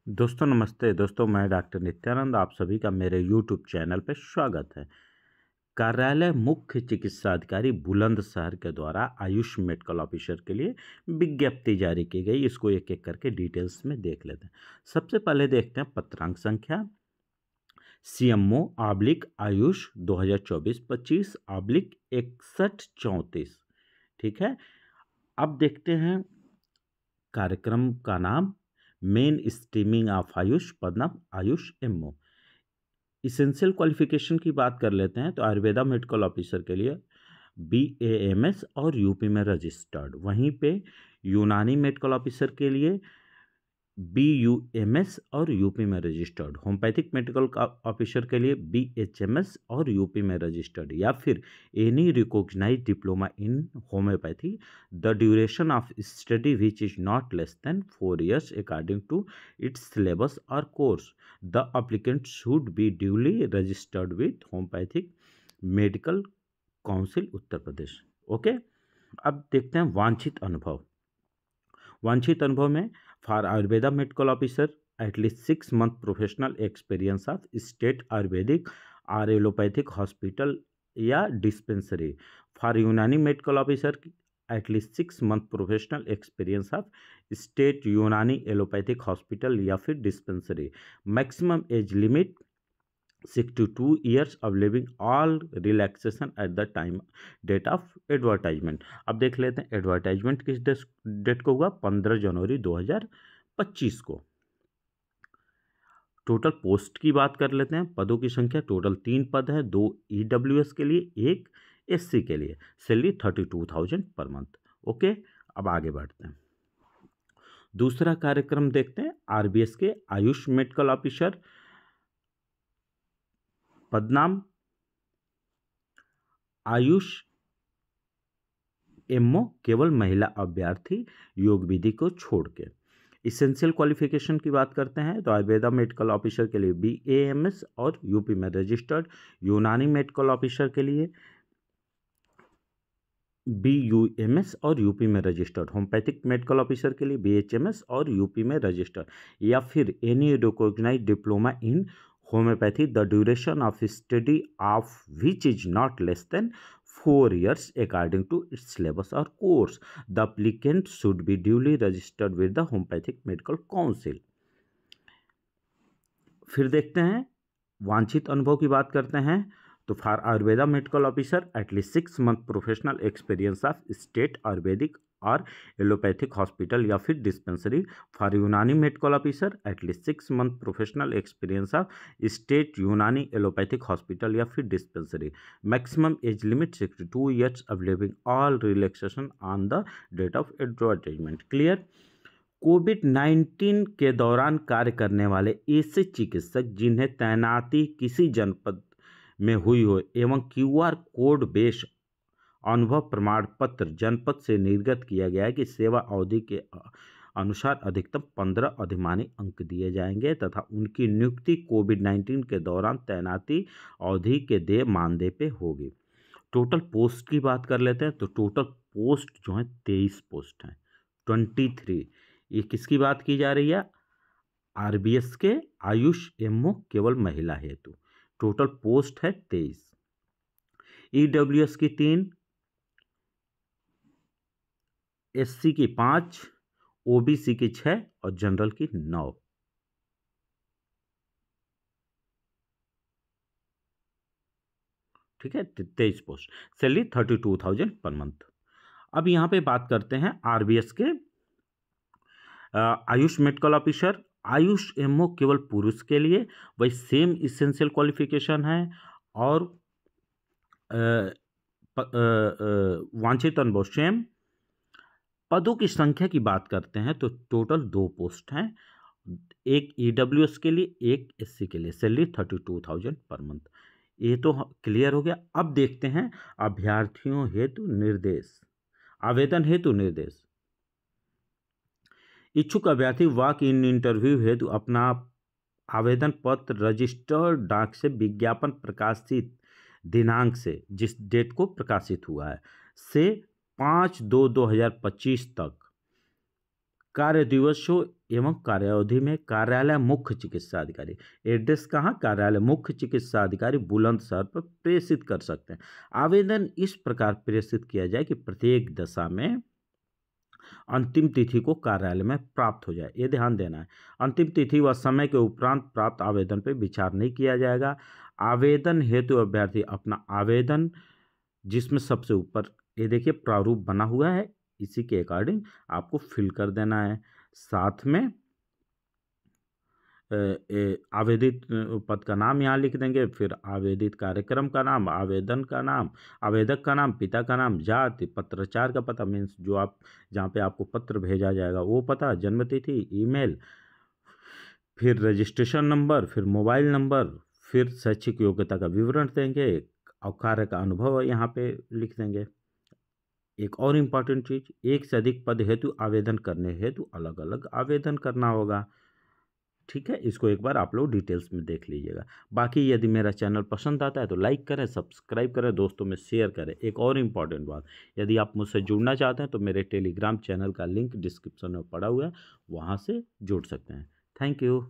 दोस्तों नमस्ते। दोस्तों मैं डॉक्टर नित्यानंद, आप सभी का मेरे यूट्यूब चैनल पर स्वागत है। कार्यालय मुख्य चिकित्सा अधिकारी बुलंदशहर के द्वारा आयुष मेडिकल ऑफिसर के लिए विज्ञप्ति जारी की गई। इसको एक एक करके डिटेल्स में देख लेते हैं। सबसे पहले देखते हैं पत्रांक संख्या CMO आयुष 2024-25/6134। ठीक है। अब देखते हैं कार्यक्रम का नाम मेन स्ट्रीमिंग ऑफ आयुष, पद नाम आयुष MO। इसेंशियल क्वालिफिकेशन की बात कर लेते हैं तो आयुर्वेदा मेडिकल ऑफिसर के लिए BAMS और यूपी में रजिस्टर्ड। वहीं पे यूनानी मेडिकल ऑफिसर के लिए BUMS और यूपी में रजिस्टर्ड। होम्योपैथिक मेडिकल ऑफिसर के लिए BHMS और यूपी में रजिस्टर्ड, या फिर any recognised diploma in homoeopathy the duration of study which is not less than 4 years according to its syllabus और course. The applicant should be duly registered with homoeopathic medical council Uttar Pradesh. Okay. अब देखते हैं वांछित अनुभव। वांछित अनुभव में for Ayurveda medical officer at least 6 month professional experience of state Ayurvedic और एलोपैथिक हॉस्पिटल या dispensary. For Unani medical officer at least 6 month professional experience of state Unani allopathic hospital या फिर dispensary. Maximum age limit 62 years of living, all relaxation at the time date of advertisement. अब देख लेते हैं advertisement किस date को हुआ, 15 जनवरी 2025 को। टोटल पोस्ट की बात कर लेते हैं। पदों की संख्या टोटल 3 पद है, 2 EWS के लिए, 1 SC के लिए। Salary 32,000 per month. ओके। अब आगे बढ़ते हैं। दूसरा कार्यक्रम देखते हैं RBS के आयुष मेडिकल ऑफिसर, पदनाम आयुष MO, केवल महिला अभ्यर्थी, योग विधि को छोड़ के। इसेंशियल क्वालिफिकेशन की बात करते हैं तो आयुर्वेदा मेडिकल ऑफिसर के लिए BAMS और यूपी में रजिस्टर्ड। यूनानी मेडिकल ऑफिसर के लिए BUMS और यूपी में रजिस्टर्ड। होम्योपैथिक मेडिकल ऑफिसर के लिए BHMS और यूपी में रजिस्टर्ड, या फिर any recognised diploma in homoeopathy the duration of study of which is not less than 4 years according to its syllabus और course. The applicant should be duly registered with the homoeopathic medical council. फिर देखते हैं वांछित अनुभव की बात करते हैं तो for Ayurveda medical officer at least 6 month professional experience of state Ayurvedic और एलोपैथिक हॉस्पिटल या फिर dispensary. For Unani medical officer at least 6 month professional experience of state Unani allopathic hospital या फिर dispensary. Maximum age limit 62 years of living, all relaxation on the date of advertisement। Clear. कोविड-19 के दौरान कार्य करने वाले ऐसे चिकित्सक जिन्हें तैनाती किसी जनपद में हुई हो एवं QR कोड बेस्ड अनुभव प्रमाण पत्र जनपद से निर्गत किया गया है कि सेवा अवधि के अनुसार अधिकतम 15 अधिमानी अंक दिए जाएंगे तथा उनकी नियुक्ति कोविड-19 के दौरान तैनाती अवधि के देय मानदेय पे होगी। टोटल पोस्ट की बात कर लेते हैं तो टोटल पोस्ट जो है 23 पोस्ट हैं, 23। ये किसकी बात की जा रही है, RBS के आयुष MO केवल महिला हेतु। टोटल पोस्ट है 23। EWS की 3, SC की 5, OBC की 6 और जनरल की 9। ठीक है, 23 पोस्ट। Salary 32,000 per month. अब यहां पे बात करते हैं RBS के Ayush medical officer. Ayush MO केवल पुरुष के लिए, वही सेम इसेंशियल क्वालिफिकेशन है और वांछित अनुभव सेम। पदों की संख्या की बात करते हैं तो टोटल 2 पोस्ट हैं, एक EWS के लिए, एक SC के लिए। Salary 32,000 per month. ये तो क्लियर हो गया। अब देखते हैं अभ्यर्थियों हेतु निर्देश, आवेदन हेतु निर्देश। इच्छुक अभ्यर्थी वॉक इन इंटरव्यू हेतु अपना आवेदन पत्र रजिस्टर्ड डाक से विज्ञापन प्रकाशित दिनांक से, जिस डेट को प्रकाशित हुआ है, से 5/2/2025 तक कार्य दिवसों एवं कार्यावधि में कार्यालय मुख्य चिकित्सा अधिकारी, एड्रेस कहाँ, कार्यालय मुख्य चिकित्सा अधिकारी बुलंदशहर पर प्रेषित कर सकते हैं। आवेदन इस प्रकार प्रेषित किया जाए कि प्रत्येक दशा में अंतिम तिथि को कार्यालय में प्राप्त हो जाए, ये ध्यान देना है। अंतिम तिथि व समय के उपरांत प्राप्त आवेदन पर विचार नहीं किया जाएगा। आवेदन हेतु अभ्यर्थी अपना आवेदन, जिसमें सबसे ऊपर ये देखिए प्रारूप बना हुआ है, इसी के अकॉर्डिंग आपको फिल कर देना है। साथ में आवेदित पद का नाम यहाँ लिख देंगे, फिर आवेदित कार्यक्रम का नाम, आवेदन का नाम, आवेदक का नाम, पिता का नाम, जाति, पत्राचार का पता, मीन्स जो आप जहाँ पे आपको पत्र भेजा जाएगा वो पता, जन्मतिथि, ईमेल, फिर रजिस्ट्रेशन नंबर, फिर मोबाइल नंबर, फिर शैक्षिक योग्यता का विवरण देंगे और कार्य का अनुभव यहाँ पे लिख देंगे। एक और इम्पॉर्टेंट चीज़, एक से अधिक पद हेतु आवेदन करने हेतु अलग अलग आवेदन करना होगा। ठीक है, इसको एक बार आप लोग डिटेल्स में देख लीजिएगा। बाकी यदि मेरा चैनल पसंद आता है तो लाइक करें, सब्सक्राइब करें, दोस्तों में शेयर करें। एक और इम्पॉर्टेंट बात, यदि आप मुझसे जुड़ना चाहते हैं तो मेरे टेलीग्राम चैनल का लिंक डिस्क्रिप्शन में पड़ा हुआ है, वहाँ से जुड़ सकते हैं। Thank you.